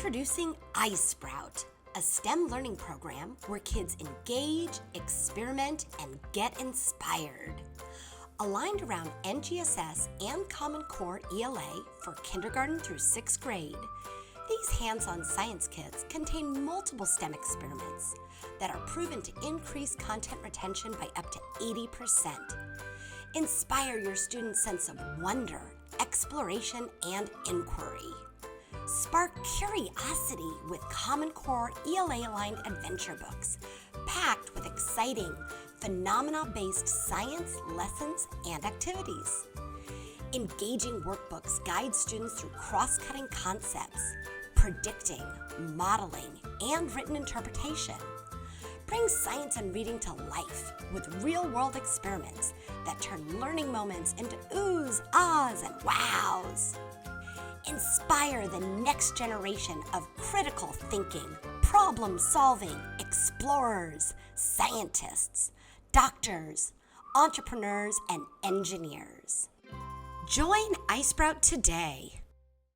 Introducing iSprowt, a STEM learning program where kids engage, experiment, and get inspired. Aligned around NGSS and Common Core ELA for kindergarten through 6th grade, these hands-on science kits contain multiple STEM experiments that are proven to increase content retention by up to 80%. Inspire your students' sense of wonder, exploration, and inquiry. Spark curiosity with Common Core ELA-aligned adventure books, packed with exciting, phenomena-based science lessons and activities. Engaging workbooks guide students through cross-cutting concepts, predicting, modeling, and written interpretation. Bring science and reading to life with real-world experiments that turn learning moments into oohs, ahs, and wows. Inspire the next generation of critical thinking, problem-solving explorers, scientists, doctors, entrepreneurs, and engineers. Join iSprowt today.